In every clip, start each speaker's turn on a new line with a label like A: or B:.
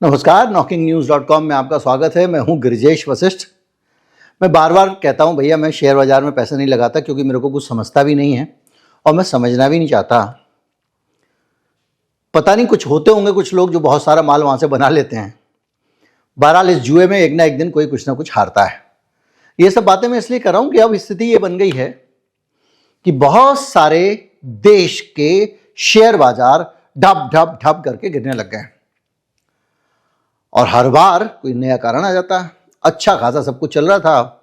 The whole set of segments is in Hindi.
A: नमस्कार, knocking-news.com में आपका स्वागत है। मैं हूं गिरिजेश वशिष्ठ। मैं बार बार कहता हूं भैया मैं शेयर बाजार में पैसे नहीं लगाता क्योंकि मेरे को कुछ समझता भी नहीं है और मैं समझना भी नहीं चाहता। पता नहीं कुछ होते होंगे कुछ लोग जो बहुत सारा माल वहां से बना लेते हैं। बहरहाल इस जुए में एक ना एक दिन कोई कुछ ना कुछ हारता है। ये सब बातें मैं इसलिए कर रहा हूं कि अब स्थिति ये बन गई है कि बहुत सारे देश के शेयर बाजार ढप ढप ढप करके गिरने लग गए और हर बार कोई नया कारण आ जाता है। अच्छा खासा सब कुछ चल रहा था,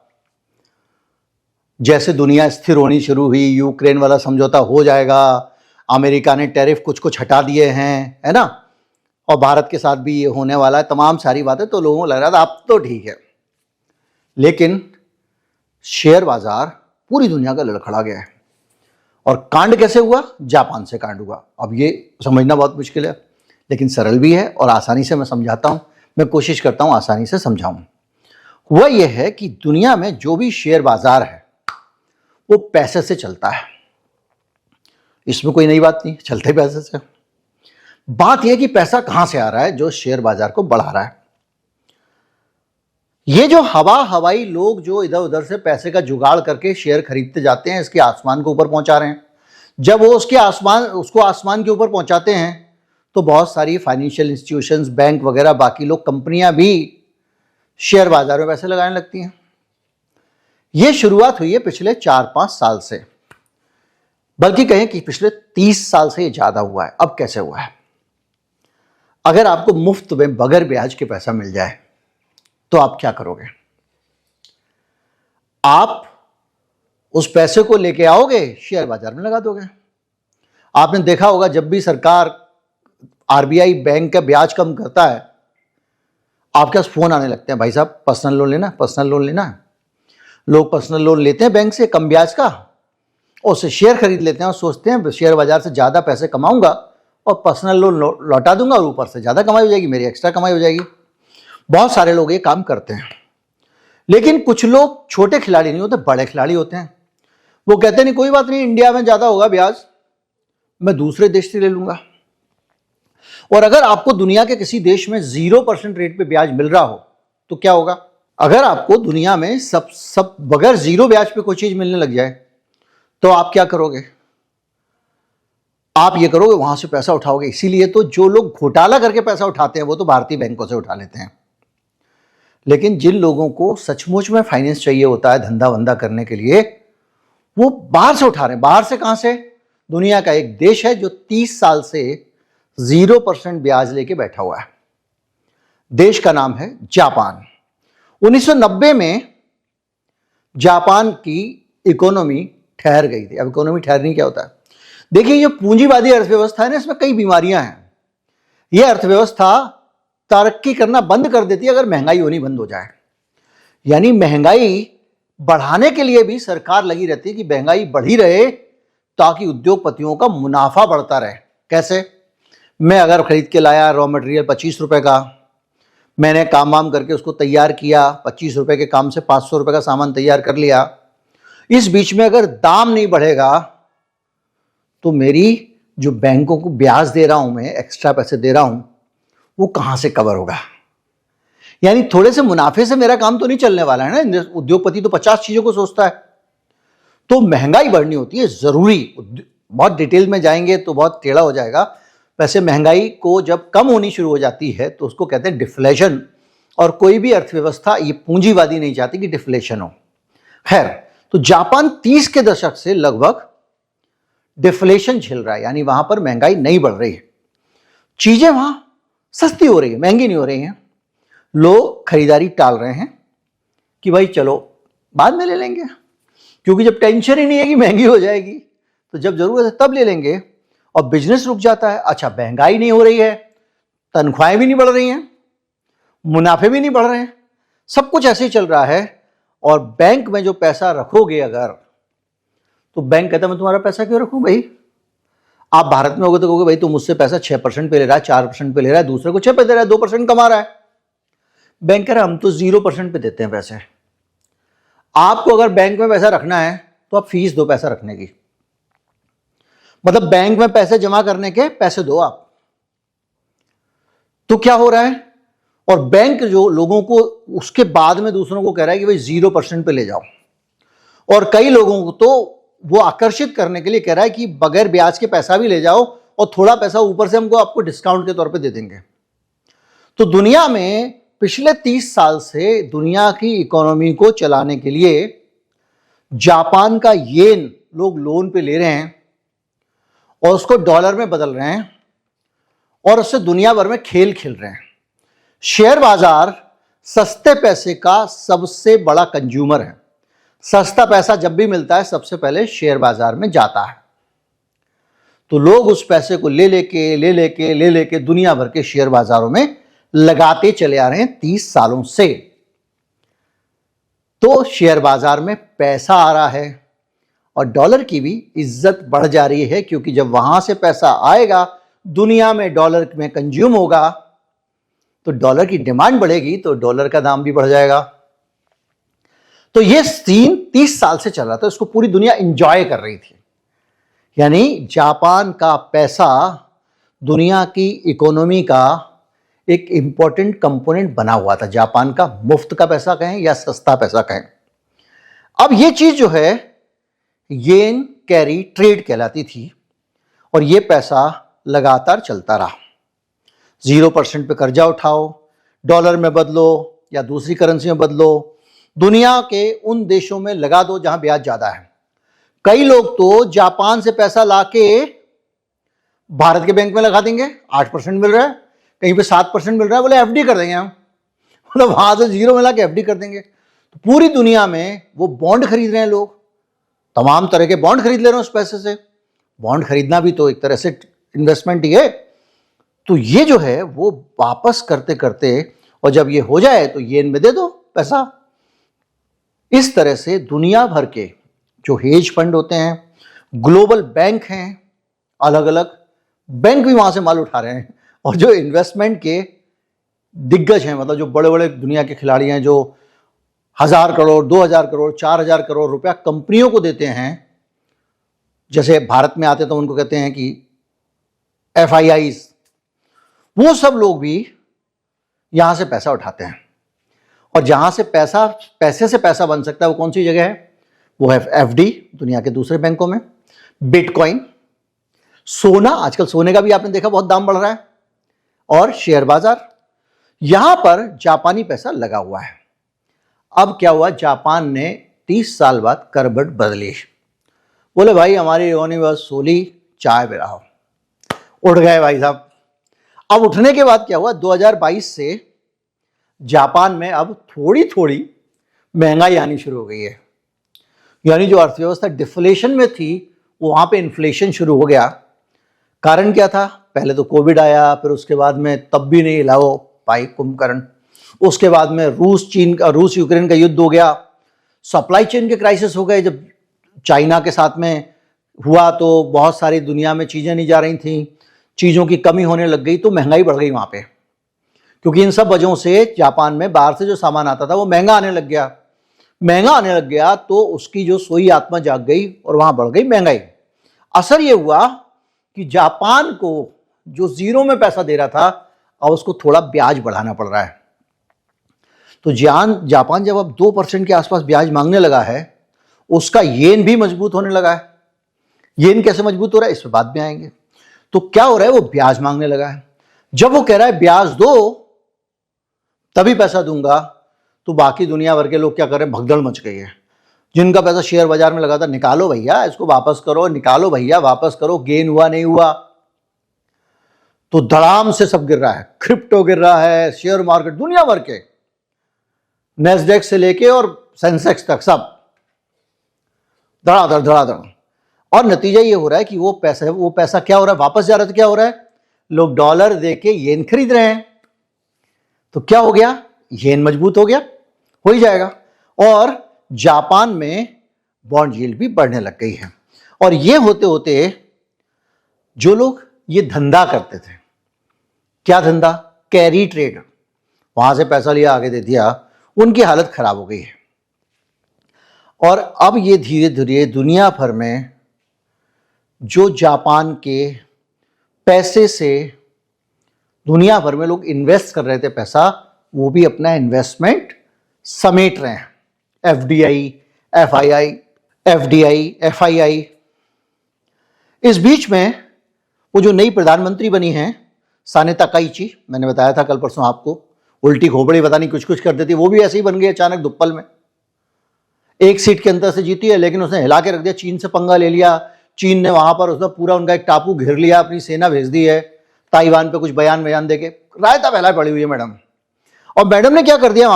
A: जैसे दुनिया स्थिर होनी शुरू हुई, यूक्रेन वाला समझौता हो जाएगा, अमेरिका ने टैरिफ कुछ कुछ हटा दिए हैं, है ना, और भारत के साथ भी ये होने वाला है, तमाम सारी बातें, तो लोगों को लग रहा था अब तो ठीक है। लेकिन शेयर बाजार पूरी दुनिया का लड़खड़ा गया है। और कांड कैसे हुआ? जापान से कांड हुआ। अब ये समझना बहुत मुश्किल है, लेकिन सरल भी है और आसानी से मैं समझाता हूं। मैं कोशिश करता हूं आसानी से समझाऊं। हुआ यह है कि दुनिया में जो भी शेयर बाजार है वो पैसे से चलता है। इसमें कोई नई बात नहीं, चलते पैसे से। बात यह कि पैसा कहां से आ रहा है जो शेयर बाजार को बढ़ा रहा है। ये जो हवाई लोग जो इधर उधर से पैसे का जुगाड़ करके शेयर खरीदते जाते हैं, इसके आसमान को ऊपर पहुंचा रहे हैं। जब वो उसको आसमान के ऊपर पहुंचाते हैं तो बहुत सारी फाइनेंशियल इंस्टीट्यूशंस, बैंक वगैरह, बाकी लोग, कंपनियां भी शेयर बाजार में पैसे लगाने लगती हैं। यह शुरुआत हुई है पिछले 4-5 साल से, बल्कि कहें कि पिछले 30 साल से यह ज्यादा हुआ है। अब कैसे हुआ है? अगर आपको मुफ्त में बगैर ब्याज के पैसा मिल जाए तो आप क्या करोगे? आप उस पैसे को लेके आओगे, शेयर बाजार में लगा दोगे। आपने देखा होगा जब भी सरकार, आरबीआई बैंक का ब्याज कम करता है, आपके पास फोन आने लगते हैं, भाई साहब पर्सनल लोन लेना, पर्सनल लोन लेना है। लोग पर्सनल लोन लेते हैं बैंक से कम ब्याज का और उससे शेयर खरीद लेते हैं और सोचते हैं शेयर बाजार से ज्यादा पैसे कमाऊंगा और पर्सनल लोन लौटा दूंगा और ऊपर से ज्यादा कमाई हो जाएगी, मेरी एक्स्ट्रा कमाई हो जाएगी। बहुत सारे लोग ये काम करते हैं। लेकिन कुछ लोग छोटे खिलाड़ी नहीं होते, बड़े खिलाड़ी होते हैं। वो कहते नहीं कोई बात नहीं, इंडिया में ज्यादा होगा ब्याज, मैं दूसरे देश से ले लूंगा। और अगर आपको दुनिया के किसी देश में 0% रेट पे ब्याज मिल रहा हो तो क्या होगा? अगर आपको दुनिया में सब बगैर 0 ब्याज पे कोई चीज मिलने लग जाए तो आप क्या करोगे? आप ये करोगे, वहां से पैसा उठाओगे। इसीलिए तो जो लोग घोटाला करके पैसा उठाते हैं वो तो भारतीय बैंकों से उठा लेते हैं। लेकिन जिन लोगों को सचमुच में फाइनेंस चाहिए होता है धंधा वंदा करने के लिए, वो बाहर से उठा रहे हैं। बाहर से कहां से? दुनिया का एक देश है जो 30 साल से 0% ब्याज लेके बैठा हुआ है। देश का नाम है जापान। 1990 में जापान की इकोनॉमी ठहर गई थी। अब इकोनॉमी ठहरनी क्या होता है? देखिए, ये पूंजीवादी अर्थव्यवस्था है ना, इसमें कई बीमारियां हैं। यह अर्थव्यवस्था तरक्की करना बंद कर देती है अगर महंगाई होनी बंद हो जाए। यानी महंगाई बढ़ाने के लिए भी सरकार लगी रहती है कि महंगाई बढ़ी रहे ताकि उद्योगपतियों का मुनाफा बढ़ता रहे। कैसे? मैं अगर खरीद के लाया रॉ मटेरियल 25 रुपए का, मैंने काम वाम करके उसको तैयार किया, 25 रुपए के काम से 500 रुपए का सामान तैयार कर लिया। इस बीच में अगर दाम नहीं बढ़ेगा तो मेरी जो बैंकों को ब्याज दे रहा हूं, मैं एक्स्ट्रा पैसे दे रहा हूं, वो कहां से कवर होगा? यानी थोड़े से मुनाफे से मेरा काम तो नहीं चलने वाला है ना। उद्योगपति तो 50 चीजों को सोचता है। तो महंगाई बढ़नी होती है जरूरी। बहुत डिटेल में जाएंगे तो बहुत टेढ़ा हो जाएगा। वैसे महंगाई को जब कम होनी शुरू हो जाती है तो उसको कहते हैं डिफ्लेशन। और कोई भी अर्थव्यवस्था ये पूंजीवादी नहीं चाहती कि डिफ्लेशन हो। खैर, तो जापान 30 के दशक से लगभग डिफ्लेशन झेल रहा है, यानी वहां पर महंगाई नहीं बढ़ रही है। चीजें वहां सस्ती हो रही है, महंगी नहीं हो रही हैं। लोग खरीदारी टाल रहे हैं कि भाई चलो बाद में ले लेंगे, क्योंकि जब टेंशन ही नहीं है कि महंगी हो जाएगी तो जब जरूरत है तब ले लेंगे। और बिजनेस रुक जाता है। अच्छा, महंगाई नहीं हो रही है, तनख्वाहें भी नहीं बढ़ रही हैं, मुनाफे भी नहीं बढ़ रहे हैं, सब कुछ ऐसे ही चल रहा है। और बैंक में जो पैसा रखोगे अगर, तो बैंक कहता है मैं तुम्हारा पैसा क्यों रखूं भाई? आप भारत में होगे तो कहोगे भाई तू मुझसे पैसा 6% पे ले रहा है, 4% पे ले रहा है, दूसरे को 6 पे दे रहा है, 2% कमा रहा है। बैंक कह रहा है हम तो 0% पे देते हैं पैसे। आपको अगर बैंक में पैसा रखना है तो आप फीस दो पैसा रखने की, मतलब बैंक में पैसे जमा करने के पैसे दो आप। तो क्या हो रहा है? और बैंक जो लोगों को उसके बाद में दूसरों को कह रहा है कि भाई 0% पे ले जाओ, और कई लोगों को तो वो आकर्षित करने के लिए कह रहा है कि बगैर ब्याज के पैसा भी ले जाओ और थोड़ा पैसा ऊपर से हमको आपको डिस्काउंट के तौर पे दे देंगे। तो दुनिया में पिछले 30 साल से दुनिया की इकोनॉमी को चलाने के लिए जापान का येन लोग लोन पे ले रहे हैं और उसको डॉलर में बदल रहे हैं और उससे दुनिया भर में खेल खेल रहे हैं। शेयर बाजार सस्ते पैसे का सबसे बड़ा कंज्यूमर है। सस्ता पैसा जब भी मिलता है सबसे पहले शेयर बाजार में जाता है। तो लोग उस पैसे को ले लेके दुनिया भर के शेयर बाजारों में लगाते चले आ रहे हैं 30 सालों से। तो शेयर बाजार में पैसा आ रहा है और डॉलर की भी इज्जत बढ़ जा रही है, क्योंकि जब वहां से पैसा आएगा दुनिया में डॉलर में कंज्यूम होगा तो डॉलर की डिमांड बढ़ेगी, तो डॉलर का दाम भी बढ़ जाएगा। तो ये सीन 30 साल से चल रहा था, इसको पूरी दुनिया एंजॉय कर रही थी। यानी जापान का पैसा दुनिया की इकोनॉमी का एक इंपॉर्टेंट कंपोनेंट बना हुआ था। जापान का मुफ्त का पैसा कहें या सस्ता पैसा कहें। अब ये चीज जो है येन कैरी ट्रेड कहलाती थी और ये पैसा लगातार चलता रहा। 0% पे कर्जा उठाओ, डॉलर में बदलो या दूसरी करेंसी में बदलो, दुनिया के उन देशों में लगा दो जहां ब्याज ज्यादा है। कई लोग तो जापान से पैसा लाके भारत के बैंक में लगा देंगे, 8% मिल रहा है, कहीं पे 7% मिल रहा है, बोले एफडी कर देंगे हम, मतलब वहां से 0 मिला के एफडी कर देंगे। तो पूरी दुनिया में वो बॉन्ड खरीद रहे हैं, लोग तमाम तरह के बॉन्ड खरीद ले रहे हैं उस पैसे से। बॉन्ड खरीदना भी तो एक तरह से इन्वेस्टमेंट ही है। तो ये जो है वो वापस करते करते, और जब ये हो जाए तो येन में दे दो पैसा। इस तरह से दुनिया भर के जो हेज फंड होते हैं, ग्लोबल बैंक हैं, अलग अलग बैंक भी वहां से माल उठा रहे हैं, और जो इन्वेस्टमेंट के दिग्गज हैं, मतलब जो बड़े बड़े दुनिया के खिलाड़ी हैं, जो 1000 करोड़ 2000 करोड़ 4000 करोड़ रुपया कंपनियों को देते हैं, जैसे भारत में आते तो उनको कहते हैं कि FIIs, वो सब लोग भी यहां से पैसा उठाते हैं। और जहां से पैसे से पैसा बन सकता है वो कौन सी जगह है? वो है FD दुनिया के दूसरे बैंकों में, बिटकॉइन, सोना, आजकल सोने का भी आपने देखा बहुत दाम बढ़ रहा है, और शेयर बाजार। यहां पर जापानी पैसा लगा हुआ है। अब क्या हुआ, जापान ने 30 साल बाद करवट बदली। बोले भाई हमारी यूनिवर्स सोली, चाय पे रहो, उठ गए भाई साहब। अब उठने के बाद क्या हुआ, 2022 से जापान में अब थोड़ी थोड़ी महंगाई आनी शुरू हो गई है। यानी जो अर्थव्यवस्था डिफ्लेशन में थी वहां पे इन्फ्लेशन शुरू हो गया। कारण क्या था? पहले तो कोविड आया, फिर उसके बाद में तब भी नहीं हिलाओ पाई कुंभकर्ण, उसके बाद में रूस यूक्रेन का युद्ध हो गया, सप्लाई चेन के क्राइसिस हो गए। जब चाइना के साथ में हुआ तो बहुत सारी दुनिया में चीजें नहीं जा रही थी, चीजों की कमी होने लग गई, तो महंगाई बढ़ गई वहां पे। क्योंकि इन सब वजहों से जापान में बाहर से जो सामान आता था वो महंगा आने लग गया। महंगा आने लग गया तो उसकी जो सोई आत्मा जाग गई और वहां बढ़ गई महंगाई। असर ये हुआ कि जापान को जो 0 में पैसा दे रहा था अब उसको थोड़ा ब्याज बढ़ाना पड़ रहा है। तो जापान जब अब 2% के आसपास ब्याज मांगने लगा है, उसका येन भी मजबूत होने लगा है। येन कैसे मजबूत हो रहा है इस पर बाद में आएंगे। तो क्या हो रहा है, वो ब्याज मांगने लगा है। जब वो कह रहा है ब्याज दो तभी पैसा दूंगा, तो बाकी दुनिया भर के लोग क्या कर रहे हैं, भगदड़ मच गई है। जिनका पैसा शेयर बाजार में लगा था, निकालो भैया इसको वापस करो, निकालो भैया वापस करो, गेन हुआ नहीं हुआ। तो धड़ाम से सब गिर रहा है, क्रिप्टो गिर रहा है, शेयर मार्केट दुनिया भर के, नेस्डेक से लेके और सेंसेक्स तक सब धड़ाधड़। और नतीजा ये हो रहा है कि वो पैसा क्या हो रहा है, वापस जा रहा है। तो क्या हो रहा है, लोग डॉलर देके येन खरीद रहे हैं। तो क्या हो गया, येन मजबूत हो गया, हो ही जाएगा। और जापान में बॉन्ड यील्ड भी बढ़ने लग गई है। और ये होते होते जो लोग ये धंधा करते थे, क्या धंधा, कैरी ट्रेड, वहां से पैसा लिया आगे दे दिया, उनकी हालत खराब हो गई है। और अब ये धीरे धीरे दुनिया भर में जो जापान के पैसे से दुनिया भर में लोग इन्वेस्ट कर रहे थे पैसा, वो भी अपना इन्वेस्टमेंट समेट रहे हैं। एफडीआई। इस बीच में वो जो नई प्रधानमंत्री बनी हैं साने ताकाइची, मैंने बताया था कल परसों आपको, उल्टी खोपड़ी पता नहीं कुछ कुछ कर देती, वो भी ऐसे ही बन गई अचानक दुप्पल में। एक सीट के अंतर से जीती है, लेकिन उसने हिला के रख दिया, चीन से पंगा ले लिया। चीन ने वहां पर उसने पूरा उनका एक टापू घेर लिया, अपनी सेना भेज दी है, ताइवान पे कुछ बयान देके रायता फैला पड़ी हुई है मैडम। और मैडम ने क्या कर दिया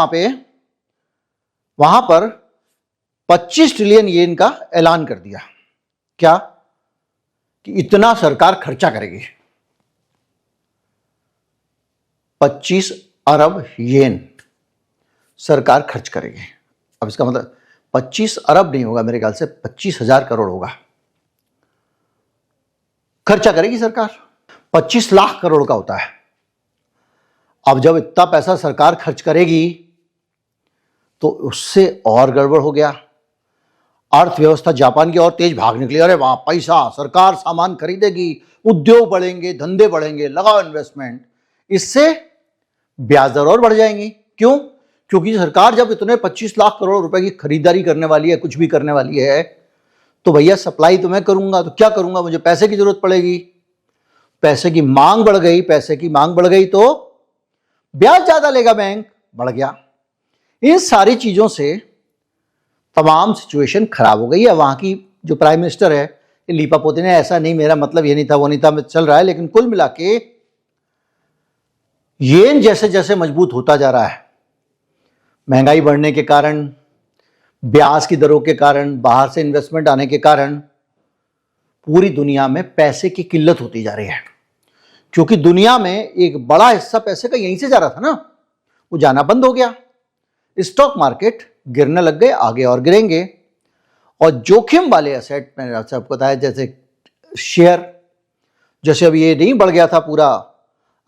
A: वहां पर 25 ट्रिलियन येन का ऐलान कर दिया। क्या कि इतना सरकार खर्चा करेगी, 25 अरब येन सरकार खर्च करेगी। अब इसका मतलब 25 अरब नहीं होगा, मेरे ख्याल से 25,000 करोड़ होगा, खर्चा करेगी सरकार। 25 लाख करोड़ का होता है। अब जब इतना पैसा सरकार खर्च करेगी तो उससे और गड़बड़ हो गया, अर्थव्यवस्था जापान की और तेज भाग निकली। अरे वाह, पैसा, सरकार सामान खरीदेगी, उद्योग बढ़ेंगे, धंधे बढ़ेंगे, लगाओ इन्वेस्टमेंट, इससे ब्याज दर और बढ़ जाएंगी। क्यों? क्योंकि सरकार जब इतने 25 लाख करोड़ रुपए की खरीदारी करने वाली है, कुछ भी करने वाली है, तो भैया सप्लाई तो मैं करूंगा, तो क्या करूंगा, मुझे पैसे की जरूरत पड़ेगी। पैसे की मांग बढ़ गई तो ब्याज ज्यादा लेगा बैंक, बढ़ गया। इन सारी चीजों से तमाम सिचुएशन खराब हो गई है। वहां की जो प्राइम मिनिस्टर है लीपापोते ने, ऐसा नहीं, मेरा मतलब ये नहीं था, वो नहीं था, चल रहा है, लेकिन कुल मिला के येन जैसे जैसे मजबूत होता जा रहा है, महंगाई बढ़ने के कारण, ब्याज की दरों के कारण, बाहर से इन्वेस्टमेंट आने के कारण पूरी दुनिया में पैसे की किल्लत होती जा रही है। क्योंकि दुनिया में एक बड़ा हिस्सा पैसे का यहीं से जा रहा था ना, वो जाना बंद हो गया। स्टॉक मार्केट गिरने लग गए, आगे और गिरेंगे। और जोखिम वाले एसेट, मैंने आपको बताया, जैसे शेयर, जैसे अभी ये नहीं बढ़ गया था पूरा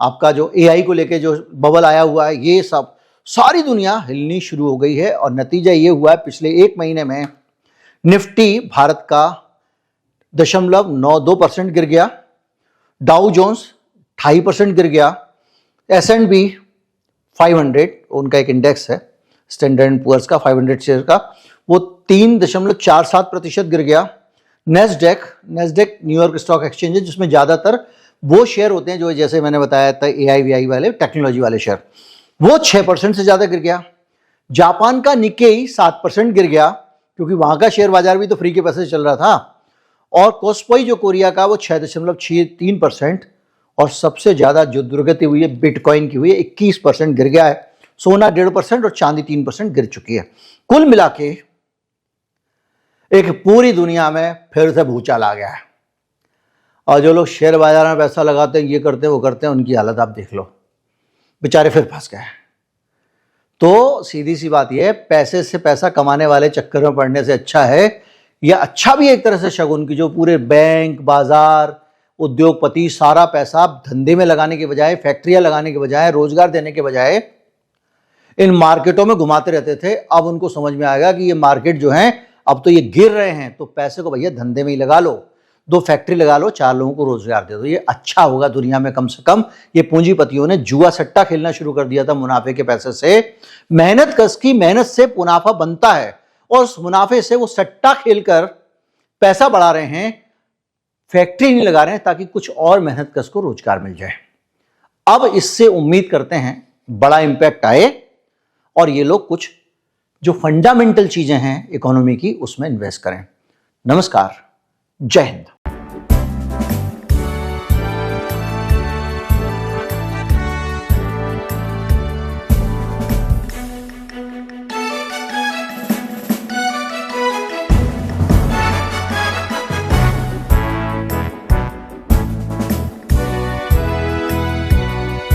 A: आपका जो एआई को लेके जो बबल आया हुआ है, ये सब सारी दुनिया हिलनी शुरू हो गई है। और नतीजा ये हुआ है, पिछले एक महीने में निफ्टी भारत का 0.92% गिर गया, डाउ जोन्स 2.5% गिर गया, S&P 500 उनका एक इंडेक्स है, स्टैंडर्ड एंड पुअर्स का 500 शेयर का, वो 3.47% गिर गया। नेस्डेक न्यूयॉर्क स्टॉक एक्सचेंज है, जिसमें ज्यादातर वो शेयर होते हैं जो जैसे मैंने बताया था AI वाले, टेक्नोलॉजी वाले शेयर, वो 6% से ज्यादा गिर गया। जापान का निक्केई 7% गिर गया, क्योंकि वहां का शेयर बाजार भी तो फ्री के पैसे से चल रहा था। और कोस्पाई जो कोरिया का, वो 6.63%। और सबसे ज्यादा जो दुर्गति हुई है बिटकॉइन की हुई है, 21% गिर गया है। सोना 1.5% और चांदी 3% गिर चुकी है। कुल मिला के एक पूरी दुनिया में फिर से भूचाल आ गया है। और जो लोग शेयर बाजार में पैसा लगाते हैं, ये करते हैं, वो करते हैं, उनकी हालत आप देख लो, बेचारे फिर फंस गए। तो सीधी सी बात यह है, पैसे से पैसा कमाने वाले चक्कर में पड़ने से अच्छा है, या अच्छा भी एक तरह से शगुन की, जो पूरे बैंक, बाजार, उद्योगपति सारा पैसा धंधे में लगाने के बजाय, फैक्ट्रियां लगाने के बजाय, रोजगार देने के बजाय इन मार्केटों में घुमाते रहते थे। अब उनको समझ में आएगा कि ये मार्केट जो है अब तो ये गिर रहे हैं, तो पैसे को भैया धंधे में ही लगा लो, 2 फैक्ट्री लगा लो, 4 लोगों को रोजगार दे दो, ये अच्छा होगा दुनिया में। कम से कम ये पूंजीपतियों ने जुआ सट्टा खेलना शुरू कर दिया था मुनाफे के पैसे से। मेहनत कश की मेहनत से मुनाफा बनता है, और उस मुनाफे से वो सट्टा खेलकर पैसा बढ़ा रहे हैं, फैक्ट्री नहीं लगा रहे हैं, ताकि कुछ और मेहनत कश को रोजगार मिल जाए। अब इससे उम्मीद करते हैं बड़ा इंपैक्ट आए, और ये लोग कुछ जो फंडामेंटल चीजें हैं इकोनॉमी की, उसमें इन्वेस्ट करें। नमस्कार, जय हिंद।